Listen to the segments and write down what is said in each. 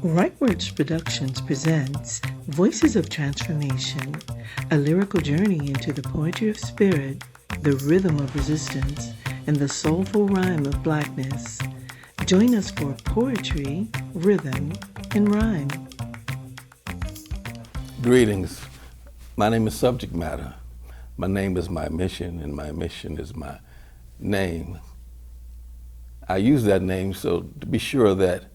Riteworks Productions presents Voices of Transformation, a lyrical journey into the poetry of spirit, the rhythm of resistance, and the soulful rhyme of Blackness. Join us for poetry, rhythm, and rhyme. Greetings. My name is Subject Matter. My name is my mission, and my mission is my name. I use that name so to be sure that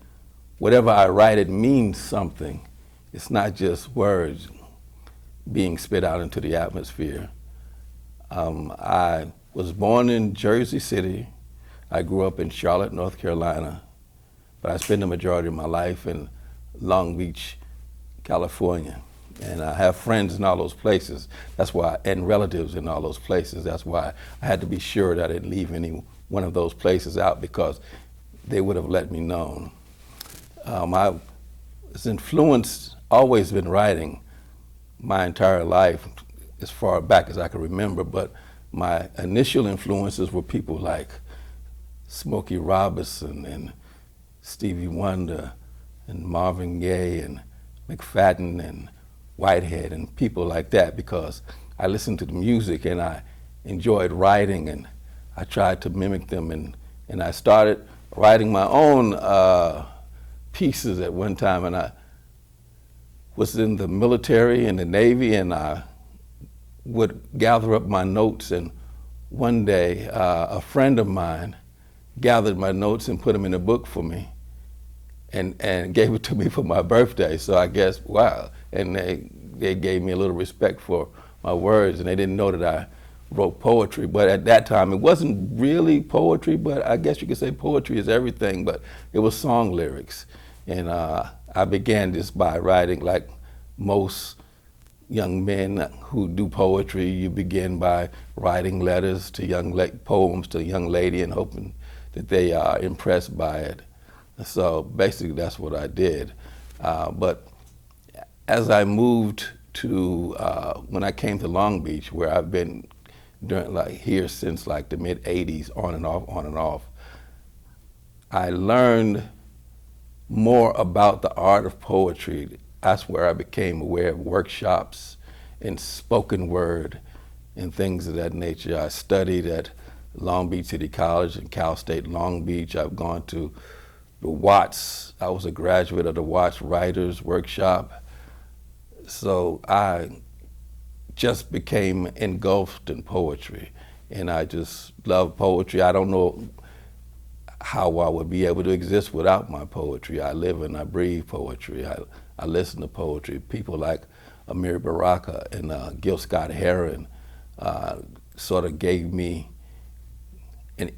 whatever I write, it means something. It's not just words being spit out into the atmosphere. I was born in Jersey City. I grew up in Charlotte, North Carolina, but I spent the majority of my life in Long Beach, California. And I have friends in all those places. That's why, and relatives in all those places. That's why I had to be sure that I didn't leave any one of those places out, because they would have let me know. I was influenced, always been writing my entire life, as far back as I can remember, but my initial influences were people like Smokey Robinson and Stevie Wonder and Marvin Gaye and McClellan and Whitehead and people like that, because I listened to the music and I enjoyed writing, and I tried to mimic them, and I started writing my own pieces at one time. And I was in the military and the Navy, and I would gather up my notes, and one day a friend of mine gathered my notes and put them in a book for me and gave it to me for my birthday. So I guess, wow. And they gave me a little respect for my words, and they didn't know that I wrote poetry. But at that time, it wasn't really poetry, but I guess you could say poetry is everything, but it was song lyrics. And I began this by writing, like most young men who do poetry, you begin by writing letters to poems to a young lady and hoping that they are impressed by it. So basically that's what I did. But as I moved to, when I came to Long Beach, where I've been here since like the mid 80s, on and off, I learned more about the art of poetry. That's where I became aware of workshops and spoken word and things of that nature. I studied at Long Beach City College and Cal State Long Beach. I've gone to the Watts. I was a graduate of the Watts Writers Workshop. So I just became engulfed in poetry, and I just love poetry. I don't know how I would be able to exist without my poetry. I live and I breathe poetry. I listen to poetry. People like Amir Baraka and Gil Scott-Heron sort of gave me an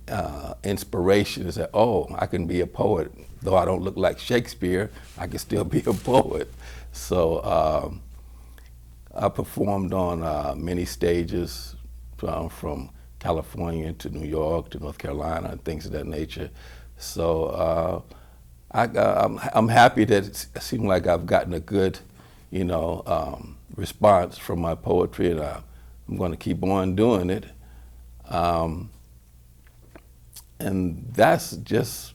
inspiration to say, oh, I can be a poet. Though I don't look like Shakespeare, I can still be a poet. So I performed on many stages, from California to New York to North Carolina and things of that nature. So I'm happy that it seems like I've gotten a good, response from my poetry, and I'm going to keep on doing it. And that's just,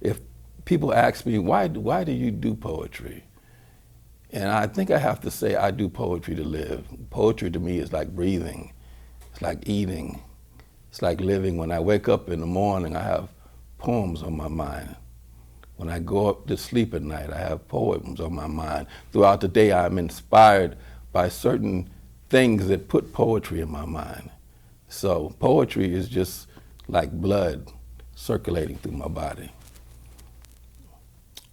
if people ask me, why do you do poetry? And I think I have to say I do poetry to live. Poetry to me is like breathing. It's like eating. It's like living. When I wake up in the morning, I have poems on my mind. When I go up to sleep at night, I have poems on my mind. Throughout the day, I'm inspired by certain things that put poetry in my mind. So poetry is just like blood circulating through my body.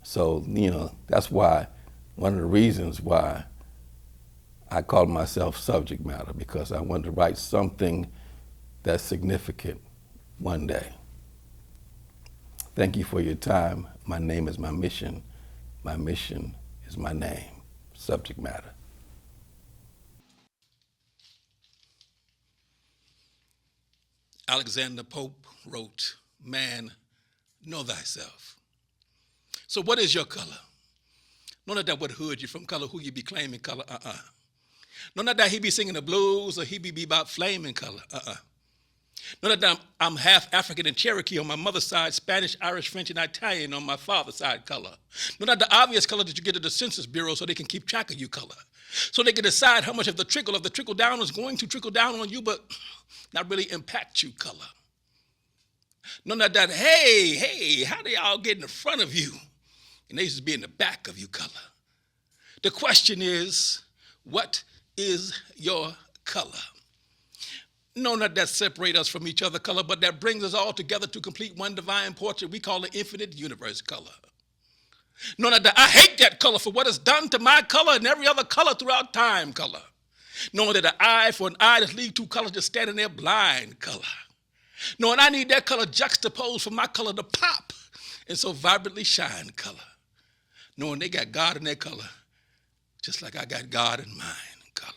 So, that's why, one of the reasons why I call myself Subject Matter, because I want to write something that's significant one day. Thank you for your time. My name is my mission. My mission is my name, Subject Matter. Alexander Pope wrote, "Man, know thyself." So what is your color? None of that what hood you from color, who you be claiming color, None of that he be singing the blues or he be about flaming color, Know that I'm half African and Cherokee on my mother's side, Spanish, Irish, French, and Italian on my father's side color. Know that the obvious color that you get at the Census Bureau so they can keep track of you color. So they can decide how much of the trickle down is going to trickle down on you, but not really impact you color. Know that, hey, how do y'all get in the front of you? And they used to be in the back of you color. The question is, what is your color? No, not that separate us from each other color, but that brings us all together to complete one divine portrait we call the infinite universe color. No, not that I hate that color for what it's done to my color and every other color throughout time color. Knowing that an eye for an eye that leaves two colors just standing there blind color. Knowing I need that color juxtaposed for my color to pop and so vibrantly shine color. Knowing they got God in their color, just like I got God in mine color.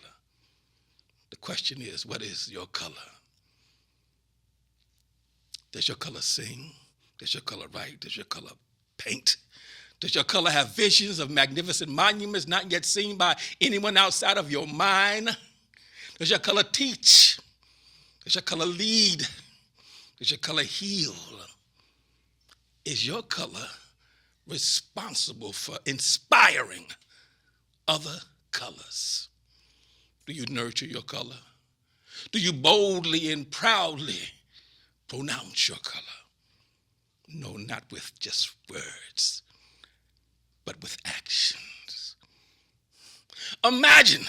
The question is, what is your color? Does your color sing? Does your color write? Does your color paint? Does your color have visions of magnificent monuments not yet seen by anyone outside of your mind? Does your color teach? Does your color lead? Does your color heal? Is your color responsible for inspiring other colors? Do you nurture your color? Do you boldly and proudly pronounce your color? No, not with just words, but with actions. Imagine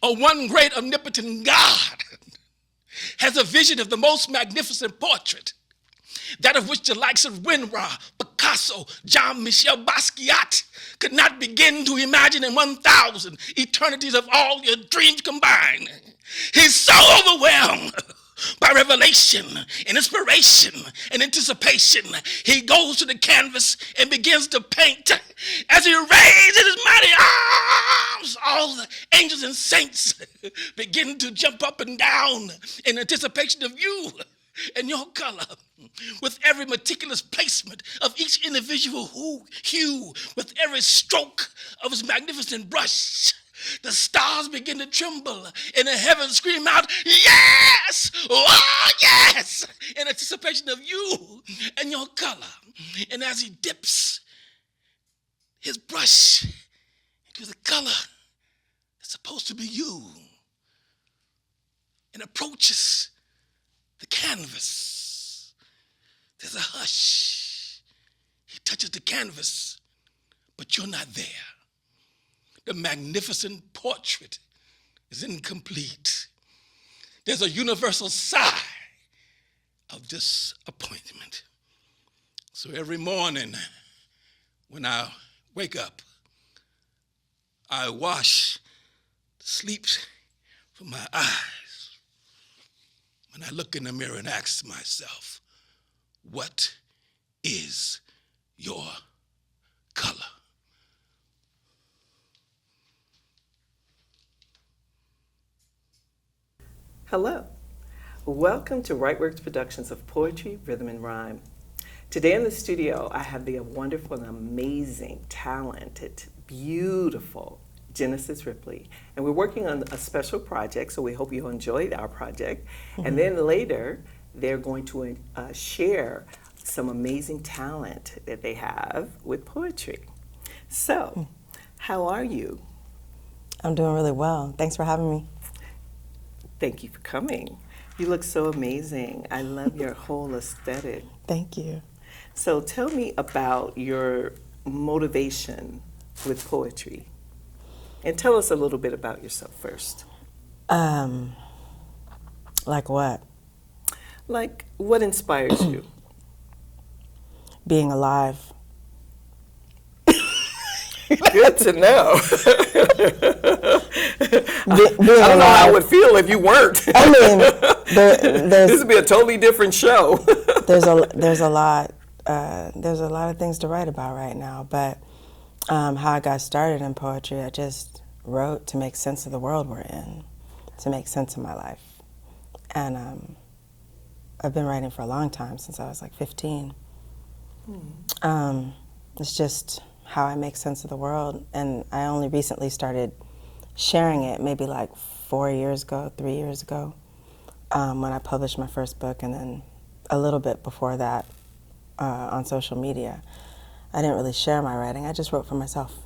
a one great omnipotent God has a vision of the most magnificent portrait, that of which the likes of Renoir, Picasso, Jean-Michel Basquiat could not begin to imagine in 1,000 eternities of all your dreams combined. He's so overwhelmed by revelation and inspiration and anticipation. He goes to the canvas and begins to paint. As he raises his mighty arms, all the angels and saints begin to jump up and down in anticipation of you and your color, with every meticulous placement of each individual hue, with every stroke of his magnificent brush. The stars begin to tremble and the heavens scream out, yes, oh yes, in anticipation of you and your color. And as he dips his brush into the color that's supposed to be you and approaches the canvas, there's a hush. He touches the canvas, but you're not there. The magnificent portrait is incomplete. There's a universal sigh of disappointment. So every morning when I wake up, I wash the sleep from my eyes. When I look in the mirror and ask myself, what is your color? Hello. Welcome to Riteworks Productions of Poetry, Rhythm, and Rhyme. Today in the studio, I have the wonderful and amazing, talented, beautiful Genesis Ripley. And we're working on a special project, so we hope you'll enjoy our project. Mm-hmm. And then later, they're going to share some amazing talent that they have with poetry. So, how are you? I'm doing really well. Thanks for having me. Thank you for coming. You look so amazing. I love your whole aesthetic. Thank you. So tell me about your motivation with poetry. And tell us a little bit about yourself first. Like what? Like what inspires you? Being alive. Good to know. I don't know how I would feel if you weren't. I mean, this would be a totally different show. there's a lot of things to write about right now. But how I got started in poetry, I just wrote to make sense of the world we're in, to make sense of my life. And I've been writing for a long time, since I was like 15. It's just how I make sense of the world, and I only recently started sharing it, maybe like 3 years ago. when I published my first book, and then a little bit before that on social media. I didn't really share my writing. I just wrote for myself.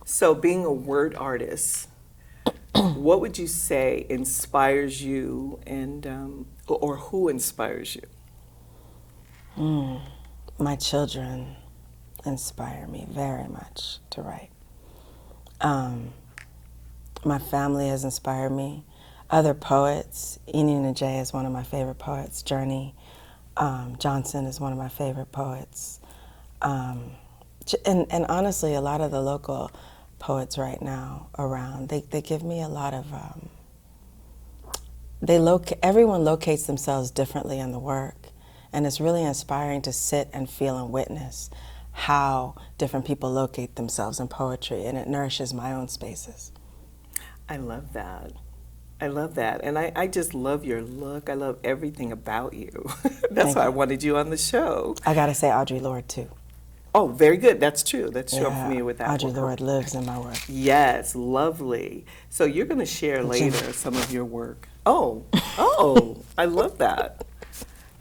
So being a word artist, what would you say inspires you, and or who inspires you? My children inspire me very much to write. My family has inspired me. Other poets, Enid Jay is one of my favorite poets. Journey Johnson is one of my favorite poets. And honestly, a lot of the local poets right now around, they give me a lot of, everyone locates themselves differently in the work. And it's really inspiring to sit and feel and witness how different people locate themselves in poetry, and it nourishes my own spaces. I love that. I love that. And I just love your look. I love everything about you. That's why I wanted you on the show. I gotta say Audre Lorde too. Oh, very good. That's true. That's true. Yeah, I'm familiar with that. Audre Lorde lives in my work. Yes, lovely. So you're going to share later some of your work. Oh, I love that.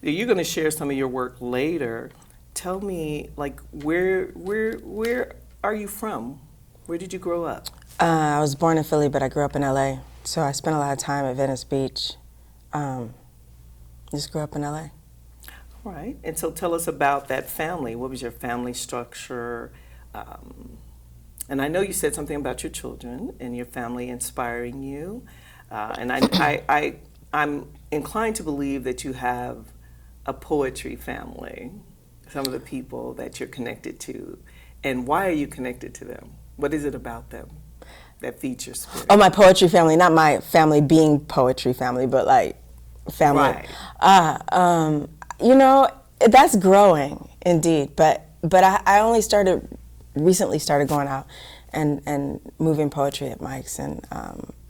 You're going to share some of your work later. Tell me, like, where are you from? Where did you grow up? I was born in Philly, but I grew up in LA. So I spent a lot of time at Venice Beach. Just grew up in LA. All right. And so tell us about that family. What was your family structure? And I know you said something about your children and your family inspiring you. And I'm inclined to believe that you have a poetry family, some of the people that you're connected to. And why are you connected to them? What is it about them that feeds your spirit? Oh, my poetry family, not my family being poetry family, but like family. Right. You know, that's growing indeed, but I only recently started going out and moving poetry at mics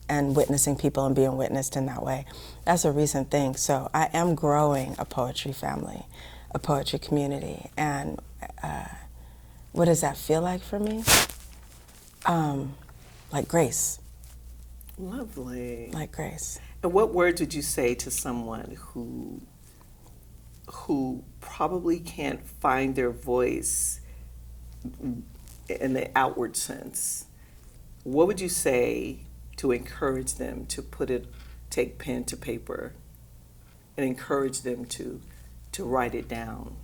and witnessing people and being witnessed in that way. That's a recent thing. So I am growing a poetry family, a poetry community, and what does that feel like for me? Like grace. Lovely. Like grace. And what words would you say to someone who probably can't find their voice in the outward sense? What would you say to encourage them to take pen to paper and encourage them to write it down?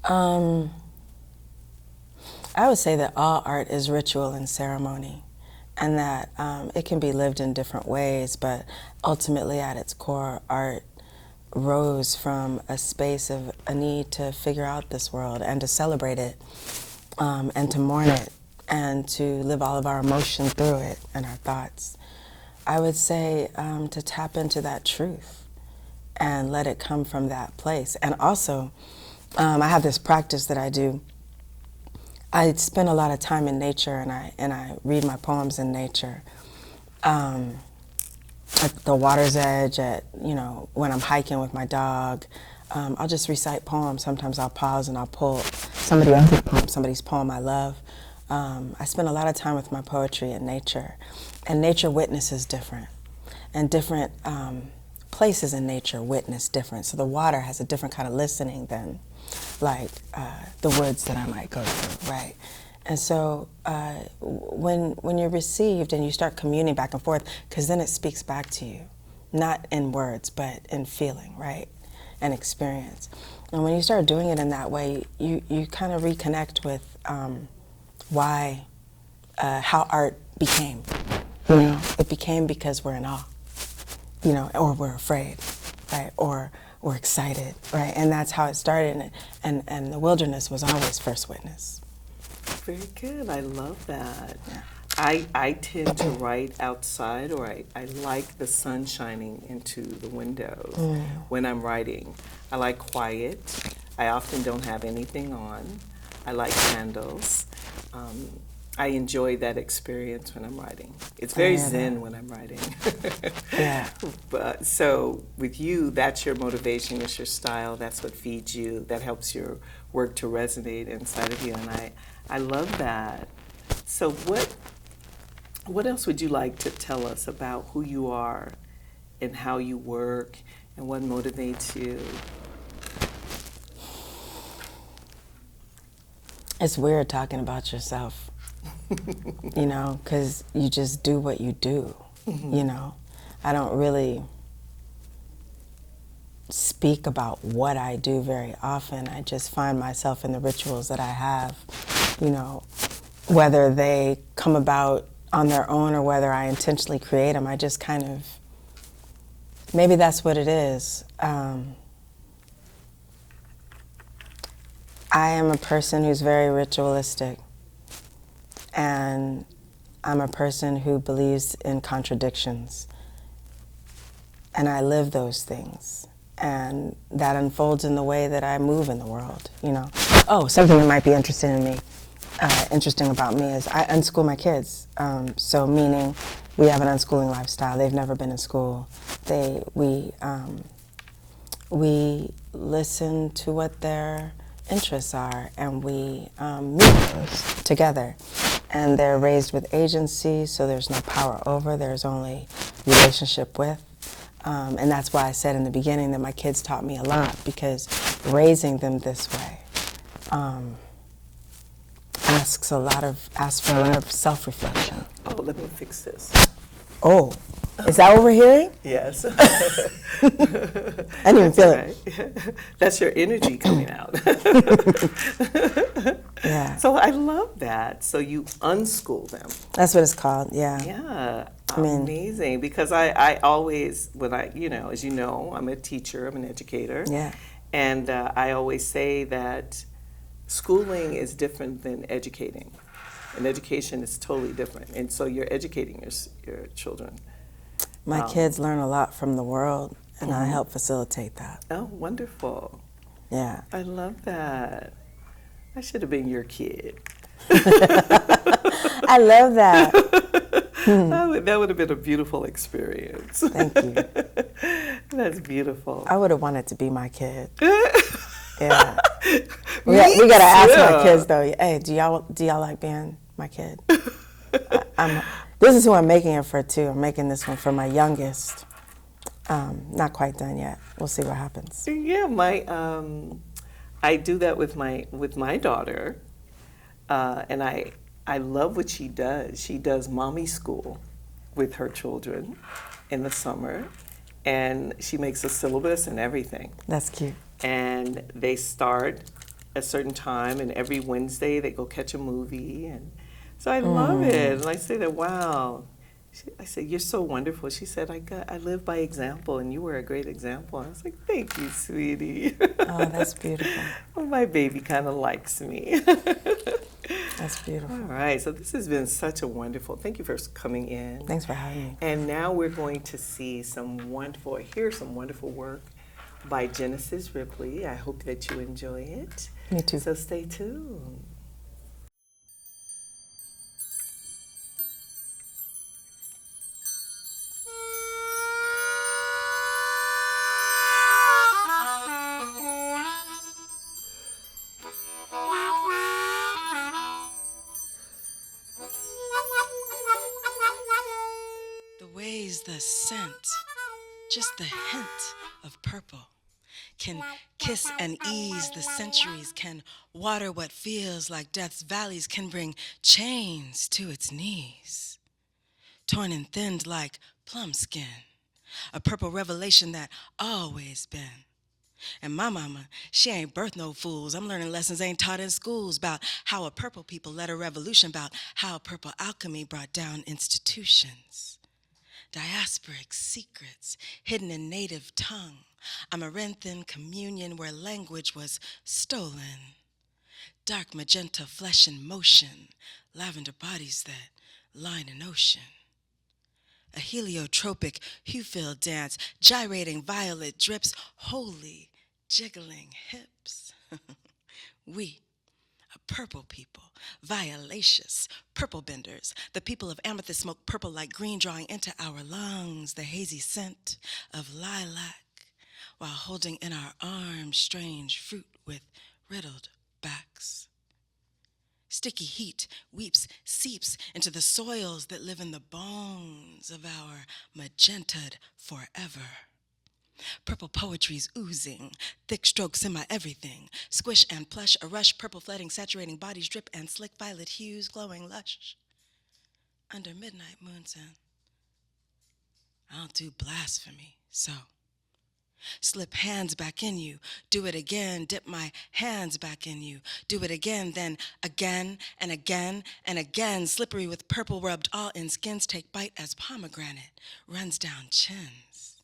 I would say that all art is ritual and ceremony, and that it can be lived in different ways, but ultimately at its core, art rose from a space of a need to figure out this world and to celebrate it and to mourn it and to live all of our emotion through it and our thoughts. I would say to tap into that truth and let it come from that place. And also, I have this practice that I do. I spend a lot of time in nature, and I read my poems in nature. At the water's edge, when I'm hiking with my dog, I'll just recite poems. Sometimes I'll pause and I'll pull somebody else's poem, somebody's poem I love. I spend a lot of time with my poetry in nature, and nature witnesses different, and different places in nature witness different. So the water has a different kind of listening than like the woods that I might go through, right? And so when you're received and you start communing back and forth, because then it speaks back to you, not in words, but in feeling, right? And experience. And when you start doing it in that way, you kind of reconnect with how art became. You know, it became because we're in awe, or we're afraid, right? Or we're excited, right? And that's how it started, and the wilderness was always first witness. Very good. I love that. Yeah. I tend to write outside, or I like the sun shining into the windows when I'm writing. I like quiet. I often don't have anything on. I like candles. I enjoy that experience when I'm writing. It's very zen when I'm writing. Yeah. But so with you, that's your motivation, it's your style, that's what feeds you, that helps your work to resonate inside of you, and I love that. So what else would you like to tell us about who you are and how you work and what motivates you? It's weird talking about yourself, you know, because you just do what you do, you know. I don't really speak about what I do very often. I just find myself in the rituals that I have, you know, whether they come about on their own or whether I intentionally create them. I just kind of, maybe that's what it is. I am a person who's very ritualistic, and I'm a person who believes in contradictions, and I live those things, and that unfolds in the way that I move in the world, you know. Oh, something that might be interesting about me is I unschool my kids, so meaning we have an unschooling lifestyle. They've never been in school. We listen to what their interests are, and we meet those together. And they're raised with agency, so there's no power over, there's only relationship with. And that's why I said in the beginning that my kids taught me a lot, because raising them this way asks for a lot of self-reflection. Oh, let me fix this. Oh, is that what we're hearing? Yes. I didn't even feel it. That's your energy coming out. Yeah. So I love that. So you unschool them. That's what it's called, yeah. Yeah, mean- amazing. Because I always, as you know, I'm a teacher, I'm an educator. Yeah. And I always say that schooling is different than educating. And education is totally different. And so you're educating your children. My kids learn a lot from the world, and I help facilitate that. Oh, wonderful. Yeah. I love that. I should have been your kid. I love that. That would have been a beautiful experience. Thank you. That's beautiful. I would have wanted to be my kid. Yeah. We got to ask my kids, though. Hey, do y'all like being my kid? This is who I'm making it for, too. I'm making this one for my youngest. Not quite done yet. We'll see what happens. Yeah, I do that with my daughter, and I love what she does. She does mommy school with her children in the summer, and she makes a syllabus and everything. That's cute. And they start a certain time, and every Wednesday they go catch a movie, and so I love it. And I say that, wow. I said, you're so wonderful. She said, I live by example, and you were a great example. I was like, thank you, sweetie. Oh, that's beautiful. Well, my baby kind of likes me. That's beautiful. All right, so this has been such a wonderful, thank you for coming in. Thanks for having me. And now we're going to hear some wonderful work by Genesis Ripley. I hope that you enjoy it. Me too. So stay tuned. The ways the scent, just the hint of purple, can kiss and ease the centuries, can water what feels like death's valleys, can bring chains to its knees. Torn and thinned like plum skin, a purple revelation that always been. And my mama, she ain't birthed no fools. I'm learning lessons ain't taught in schools about how a purple people led a revolution, about how purple alchemy brought down institutions. Diasporic secrets hidden in native tongue, Amaranthan communion where language was stolen. Dark magenta flesh in motion, lavender bodies that line an ocean. A heliotropic hue-filled dance, gyrating violet drips, holy jiggling hips. We, a purple people, violacious, purple benders, the people of amethyst smoke purple like green, drawing into our lungs the hazy scent of lilac, while holding in our arms strange fruit with riddled backs. Sticky heat seeps into the soils that live in the bones of our magenta'd forever. Purple poetry's oozing, thick strokes in my everything. Squish and plush, a rush, purple flooding, saturating bodies, drip and slick violet hues, glowing lush. Under midnight moonsun, I'll do blasphemy, so. Slip hands back in you, do it again, dip my hands back in you, do it again, then again and again and again, slippery with purple rubbed all in skins, take bite as pomegranate runs down chins.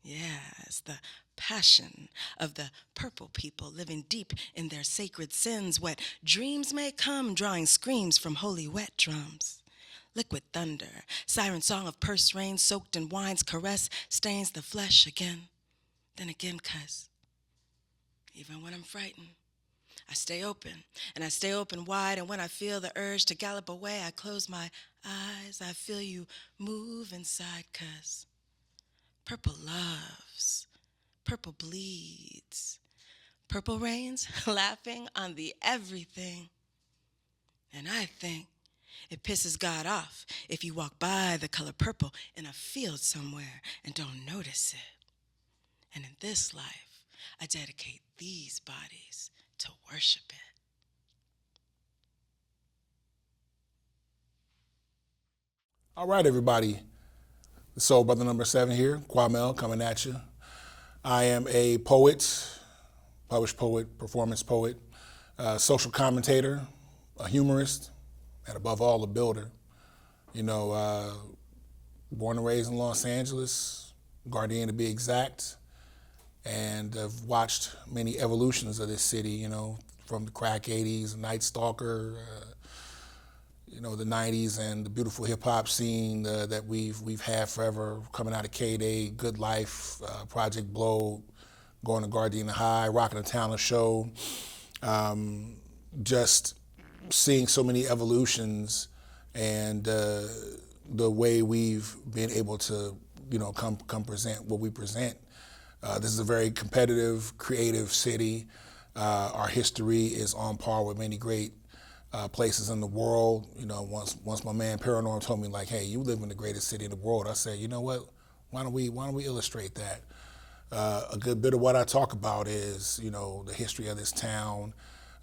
Yes, the passion of the purple people living deep in their sacred sins. Wet dreams may come, drawing screams from holy wet drums. Liquid thunder, siren song of purse rain soaked in wine's caress, stains the flesh again, then again, 'cause even when I'm frightened, I stay open, and I stay open wide, and when I feel the urge to gallop away, I close my eyes, I feel you move inside, 'cause purple loves, purple bleeds, purple rains laughing on the everything, and I think it pisses God off if you walk by the color purple in a field somewhere and don't notice it. And in this life, I dedicate these bodies to worship it. All right, everybody. Soul Brother number 7 here, Kwamel, coming at you. I am a poet, published poet, performance poet, social commentator, a humorist, and above all, a builder. You know, born and raised in Los Angeles, Guardian to be exact, and I've watched many evolutions of this city, you know, from the crack 80s, Night Stalker, you know, the 90s, and the beautiful hip hop scene that we've had forever, coming out of K-Day, Good Life, Project Blow, going to Gardena High, Rockin' the Talent Show, just seeing so many evolutions and the way we've been able to, you know, come present what we present. This is a very competitive, creative city. Our history is on par with many great places in the world. You know, once my man Paranorm told me, like, hey, you live in the greatest city in the world, I said, you know what, why don't we illustrate that? A good bit of what I talk about is, you know, the history of this town,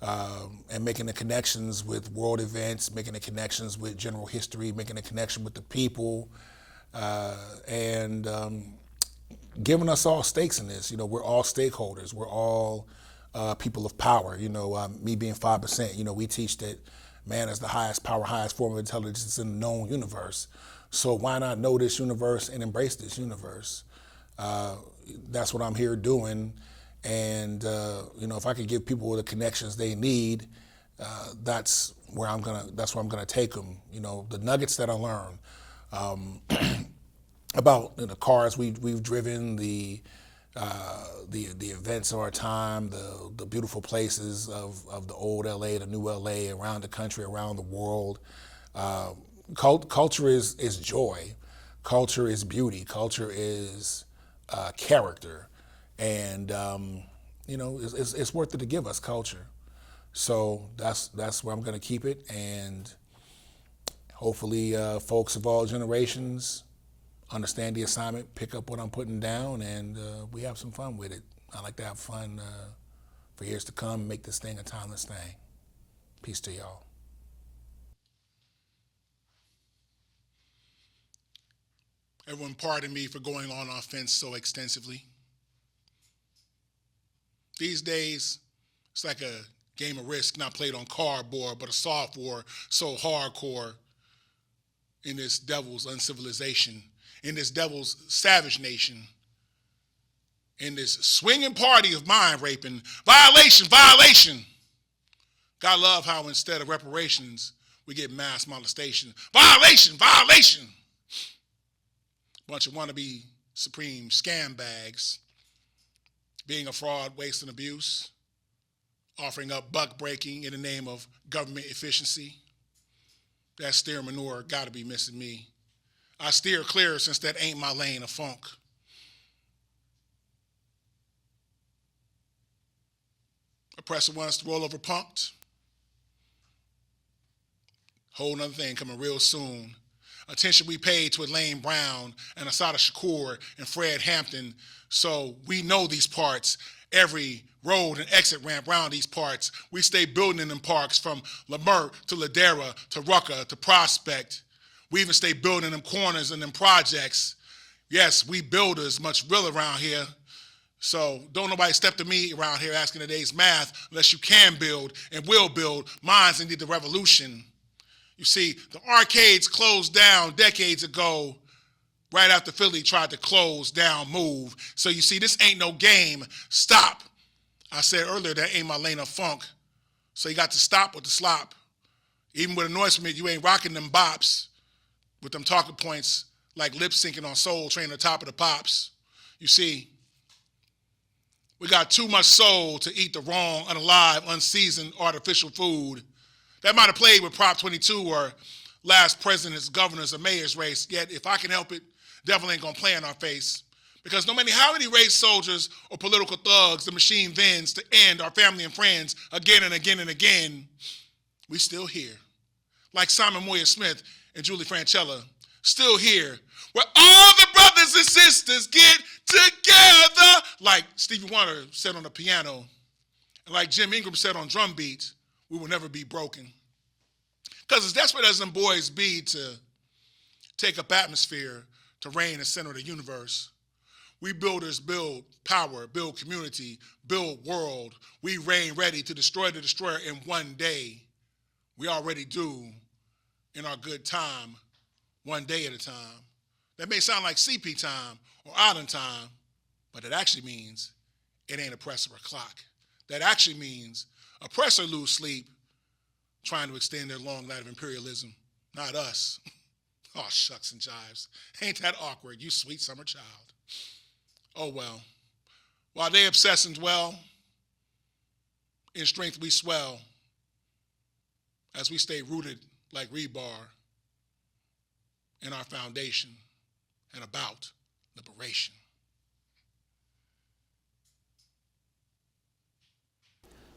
and making the connections with world events, making the connections with general history, making the connection with the people, and giving us all stakes in this. You know, we're all stakeholders. We're all people of power. You know, me being 5%, you know, we teach that man is the highest power, highest form of intelligence in the known universe. So why not know this universe and embrace this universe? That's what I'm here doing. And, you know, if I could give people the connections they need, that's where I'm gonna take them. You know, the nuggets that I learn about, you know, cars we've driven, the events of our time, the beautiful places of the old LA, the new LA, around the country, around the world. Culture is joy. Culture is beauty. Culture is character. And, you know, it's worth it to give us culture. So that's where I'm going to keep it. And hopefully folks of all generations understand the assignment, pick up what I'm putting down, and we have some fun with it. I like to have fun for years to come, make this thing a timeless thing. Peace to y'all. Everyone pardon me for going on offense so extensively. These days, it's like a game of Risk not played on cardboard, but a soft war so hardcore in this devil's uncivilization, in this devil's savage nation, in this swinging party of mind raping, violation. God love how instead of reparations, we get mass molestation. Violation. Bunch of wannabe supreme scam bags, being a fraud, waste, and abuse, offering up buck breaking in the name of government efficiency. That steer manure gotta be missing me. I steer clear since that ain't my lane of funk. Oppressor wants to roll over punked. Whole nother thing coming real soon. Attention we paid to Elaine Brown and Asada Shakur and Fred Hampton, so we know these parts. Every road and exit ramp around these parts. We stay building in them parks from Lamert to Ladera to Rucker to Prospect. We even stay building them corners and them projects. Yes, we builders much real around here. So don't nobody step to me around here asking today's math unless you can build and will build minds that need the revolution. You see, the arcades closed down decades ago, right after Philly tried to close down, move. So you see, this ain't no game. Stop. I said earlier, that ain't my lane of funk. So you got to stop with the slop. Even with a noise permit, you ain't rocking them bops with them talking points like lip syncing on Soul Train on the top of the pops. You see, we got too much soul to eat the wrong, unalive, unseasoned, artificial food. That might have played with Prop 22 or last president's, governor's, or mayor's race, yet if I can help it, definitely ain't gonna play in our face. Because no matter how many race soldiers or political thugs the machine vends to end our family and friends again and again and again, we still here. Like Simon Moyer Smith and Julie Franchella, still here, where all the brothers and sisters get together, like Stevie Wonder said on the piano, and like Jim Ingram said on drum beats, we will never be broken. Because as desperate as them boys be to take up atmosphere, to reign in the center of the universe, we builders build power, build community, build world. We reign ready to destroy the destroyer in one day. We already do in our good time, one day at a time. That may sound like CP time or island time, but it actually means it ain't oppressor o'clock. That actually means oppressor lose sleep trying to extend their long night of imperialism, not us. Oh, shucks and jives. Ain't that awkward, you sweet summer child. Oh, well. While they obsess and dwell, in strength we swell as we stay rooted like rebar in our foundation and about liberation.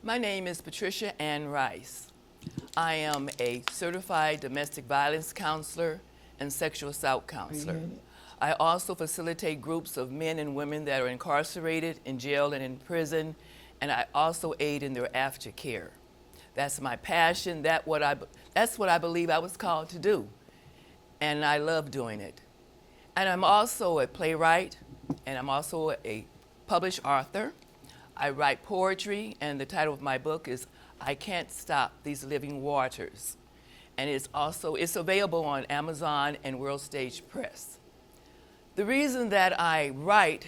My name is Patricia Ann Rice. I am a certified domestic violence counselor and sexual assault counselor. I also facilitate groups of men and women that are incarcerated, in jail, and in prison, and I also aid in their aftercare. That's my passion. That's what I believe I was called to do, and I love doing it. And I'm also a playwright, and I'm also a published author. I write poetry, and the title of my book is I Can't Stop These Living Waters. And it's available on Amazon and World Stage Press. The reason that I write,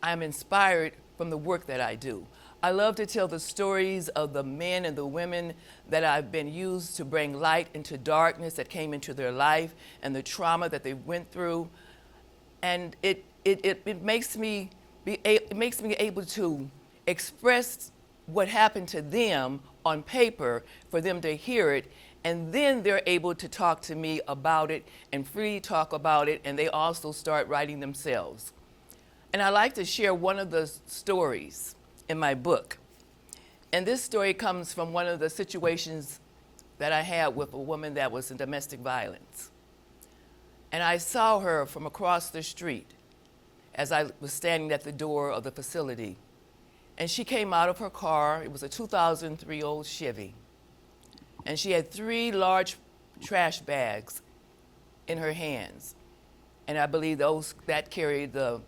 I'm inspired from the work that I do. I love to tell the stories of the men and the women that I've been used to bring light into darkness that came into their life and the trauma that they went through. And it makes me able to express what happened to them on paper for them to hear it, and then they're able to talk to me about it and freely talk about it, and they also start writing themselves. And I like to share one of the stories in my book. And this story comes from one of the situations that I had with a woman that was in domestic violence. And I saw her from across the street as I was standing at the door of the facility. And she came out of her car. It was a 2003 old Chevy. And she had 3 large trash bags in her hands. And I believe that carried the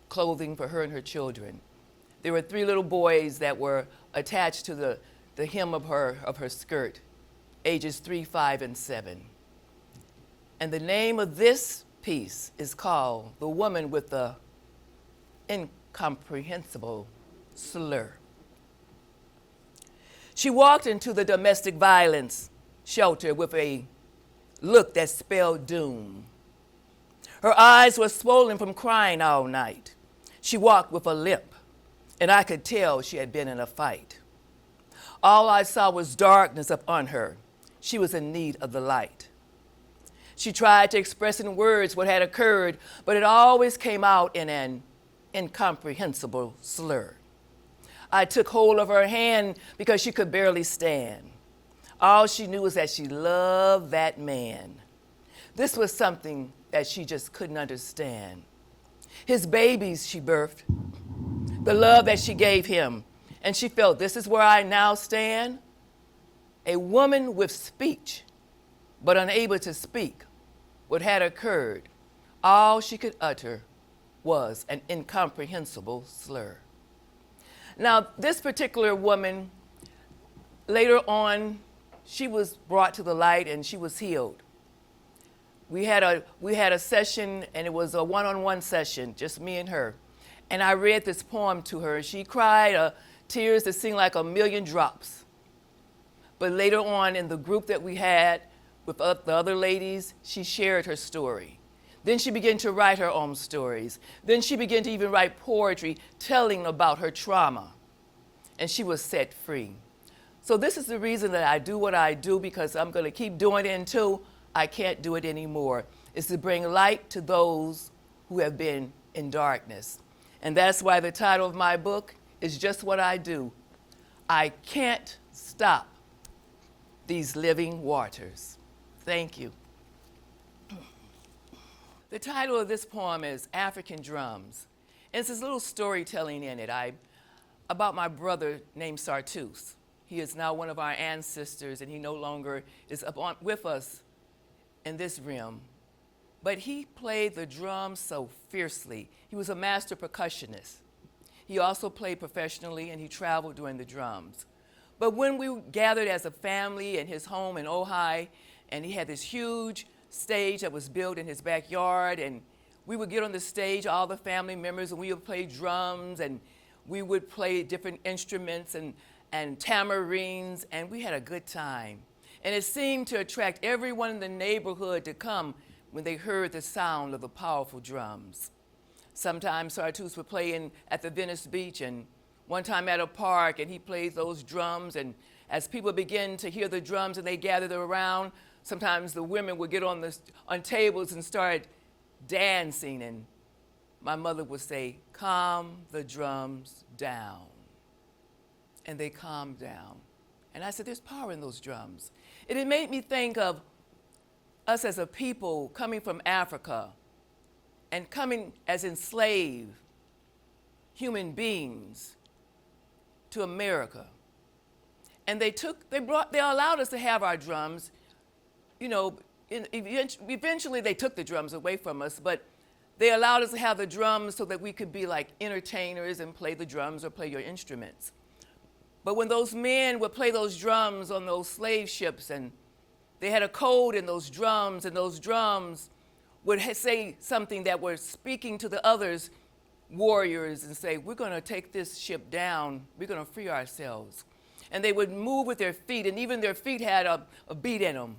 clothing for her and her children. There were 3 little boys that were attached to the hem of her skirt, ages 3, 5, and 7. And the name of this piece is called The Woman with the Incomprehensible Slur. She walked into the domestic violence shelter with a look that spelled doom. Her eyes were swollen from crying all night. She walked with a limp, and I could tell she had been in a fight. All I saw was darkness upon her. She was in need of the light. She tried to express in words what had occurred, but it always came out in an incomprehensible slur. I took hold of her hand because she could barely stand. All she knew was that she loved that man. This was something that she just couldn't understand. His babies she birthed, the love that she gave him, and she felt, this is where I now stand. A woman with speech, but unable to speak what had occurred. All she could utter was an incomprehensible slur. Now, this particular woman, later on, she was brought to the light and she was healed. We had a session, and it was a one-on-one session, just me and her. And I read this poem to her. She cried tears that seemed like a million drops. But later on in the group that we had with the other ladies, she shared her story. Then she began to write her own stories. Then she began to even write poetry telling about her trauma. And she was set free. So this is the reason that I do what I do, because I'm going to keep doing it until I can't do it anymore. It's to bring light to those who have been in darkness. And that's why the title of my book is just what I do. I can't stop these living waters. Thank you. The title of this poem is African Drums. And it's this little storytelling in it about my brother named Sartus. He is now one of our ancestors, and he no longer is with us in this realm. But he played the drums so fiercely. He was a master percussionist. He also played professionally, and he traveled doing the drums. But when we gathered as a family in his home in Ojai, and he had this huge stage that was built in his backyard, and we would get on the stage, all the family members, and we would play drums, and we would play different instruments and tamarines, and we had a good time. And it seemed to attract everyone in the neighborhood to come when they heard the sound of the powerful drums. Sometimes Sartus would play at the Venice Beach, and one time at a park, and he played those drums, and as people began to hear the drums and they gathered around, sometimes the women would get on tables and start dancing, and my mother would say, calm the drums down. And they calmed down. And I said, there's power in those drums. And it made me think of us as a people coming from Africa and coming as enslaved human beings to America. And they allowed us to have our drums. You know, eventually they took the drums away from us, but they allowed us to have the drums so that we could be like entertainers and play the drums or play your instruments. But when those men would play those drums on those slave ships, and they had a code in those drums, and those drums would say something that were speaking to the others, warriors, and say, we're going to take this ship down, we're going to free ourselves. And they would move with their feet, and even their feet had a beat in them.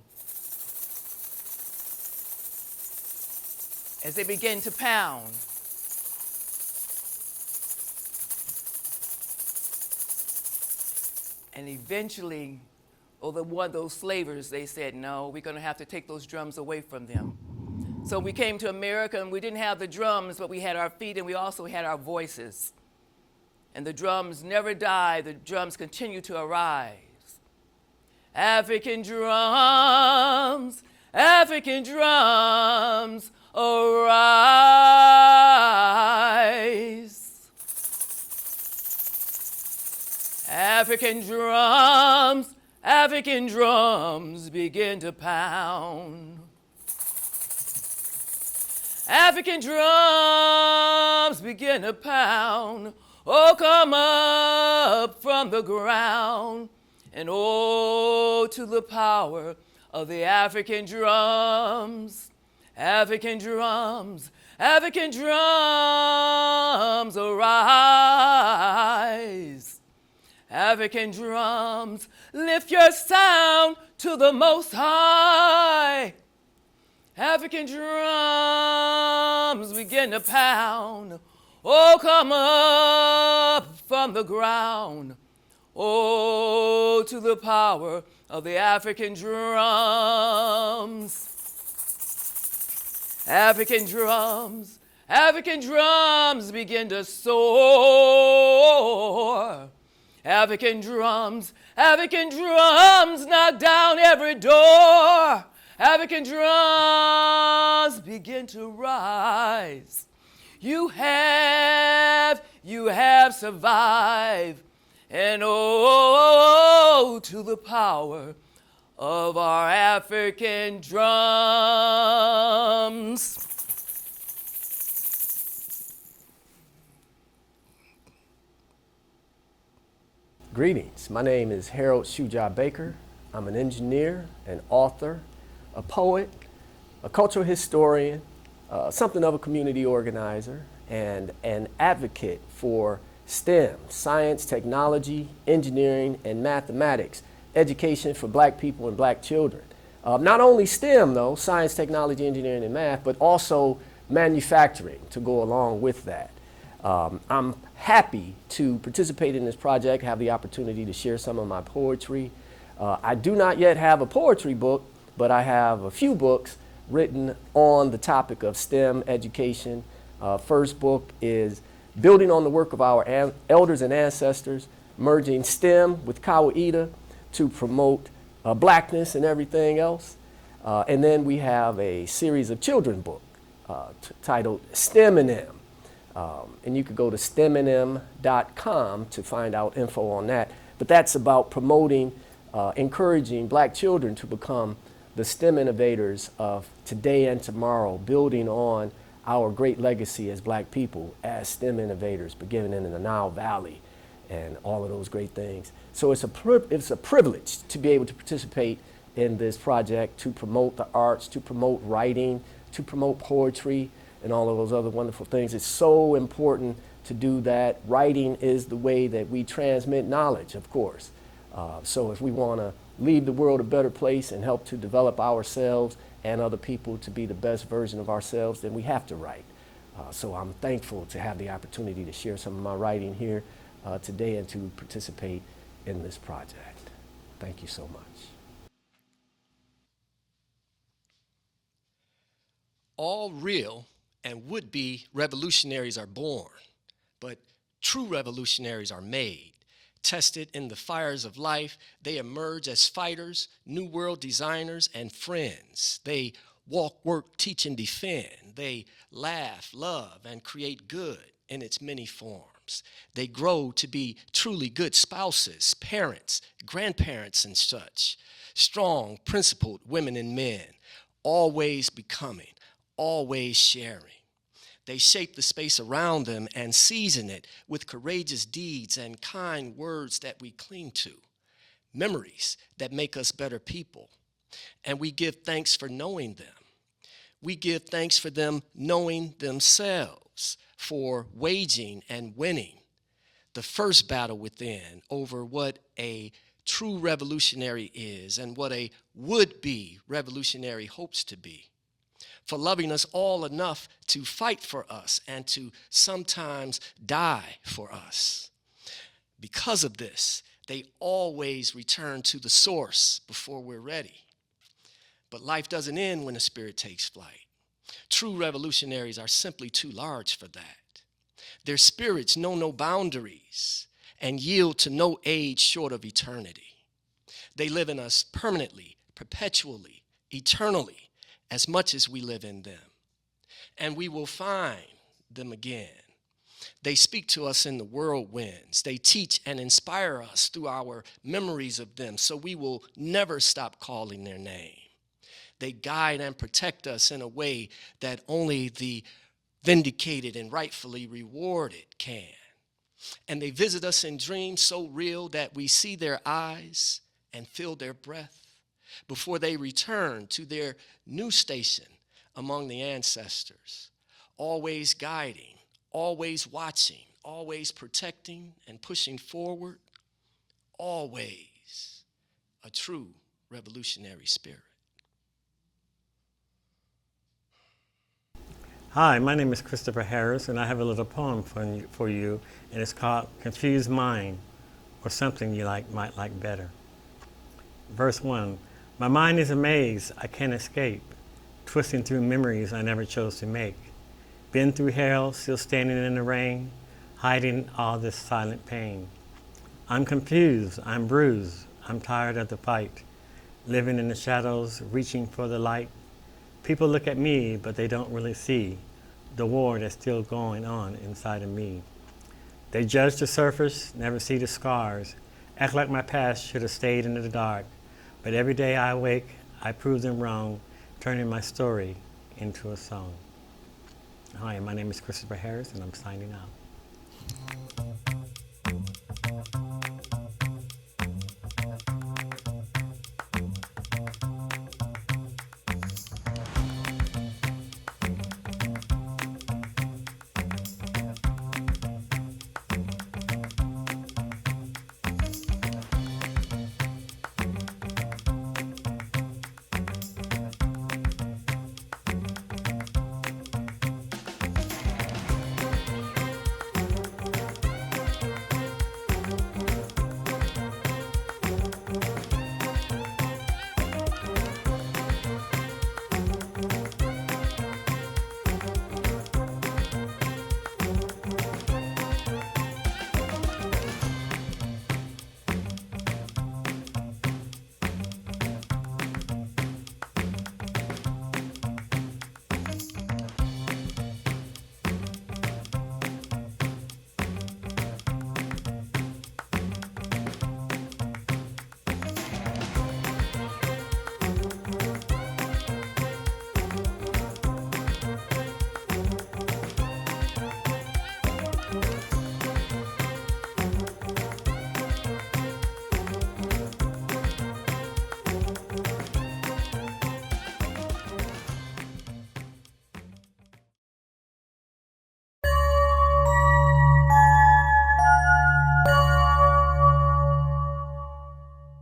As they began to pound. And eventually, those slavers, they said, no, we're going to have to take those drums away from them. So we came to America, and we didn't have the drums, but we had our feet, and we also had our voices. And the drums never died. The drums continue to arise. African drums, African drums, arise. African drums begin to pound. African drums begin to pound. Oh, come up from the ground, and oh, to the power of the African drums. African drums, African drums, arise. African drums, lift your sound to the Most High. African drums begin to pound. Oh, come up from the ground. Oh, to the power of the African drums. African drums begin to soar. African drums knock down every door. African drums begin to rise. You have survived. And oh, to the power of our African drums. Greetings. My name is Harold Shuja Baker. I'm an engineer, an author, a poet, a cultural historian, something of a community organizer, and an advocate for STEM, science, technology, engineering, and mathematics, education for black people and black children. Not only STEM though, science, technology, engineering, and math, but also manufacturing to go along with that. I'm happy to participate in this project, have the opportunity to share some of my poetry. I do not yet have a poetry book, but I have a few books written on the topic of STEM education. First book is Building on the Work of Our Elders and Ancestors, Merging STEM with Kawaida to Promote Blackness and Everything Else. And then we have a series of children book titled STEM and M. And you could go to stemandm.com to find out info on that. But that's about promoting, encouraging black children to become the STEM innovators of today and tomorrow, building on our great legacy as black people, as STEM innovators, beginning in the Nile Valley and all of those great things. So it's a privilege to be able to participate in this project, to promote the arts, to promote writing, to promote poetry, and all of those other wonderful things. It's so important to do that. Writing is the way that we transmit knowledge, of course. So if we want to leave the world a better place and help to develop ourselves and other people to be the best version of ourselves, then we have to write. So I'm thankful to have the opportunity to share some of my writing here today and to participate in this project. Thank you so much. All real and would-be revolutionaries are born, but true revolutionaries are made. Tested in the fires of life, they emerge as fighters, new world designers, and friends. They walk, work, teach, and defend. They laugh, love, and create good in its many forms. They grow to be truly good spouses, parents, grandparents, and such. Strong, principled women and men, always becoming, always sharing. They shape the space around them and season it with courageous deeds and kind words that we cling to, memories that make us better people. And we give thanks for knowing them. We give thanks for them knowing themselves, for waging and winning the first battle within over what a true revolutionary is and what a would-be revolutionary hopes to be, for loving us all enough to fight for us and to sometimes die for us. Because of this, they always return to the source before we're ready. But life doesn't end when the spirit takes flight. True revolutionaries are simply too large for that. Their spirits know no boundaries and yield to no age short of eternity. They live in us permanently, perpetually, eternally, as much as we live in them. And we will find them again. They speak to us in the whirlwinds. They teach and inspire us through our memories of them, so we will never stop calling their name. They guide and protect us in a way that only the vindicated and rightfully rewarded can. And they visit us in dreams so real that we see their eyes and feel their breath before they return to their new station among the ancestors, always guiding, always watching, always protecting and pushing forward, always a true revolutionary spirit. Hi, my name is Christopher Harris, and I have a little poem for you, and it's called Confused Mind, or Something You Might Like Better. Verse 1. My mind is a maze I can't escape, twisting through memories I never chose to make. Been through hell, still standing in the rain, hiding all this silent pain. I'm confused, I'm bruised, I'm tired of the fight, living in the shadows, reaching for the light. People look at me, but they don't really see the war that's still going on inside of me. They judge the surface, never see the scars, act like my past should have stayed in the dark. But every day I wake, I prove them wrong, turning my story into a song. Hi, my name is Christopher Harris, and I'm signing out.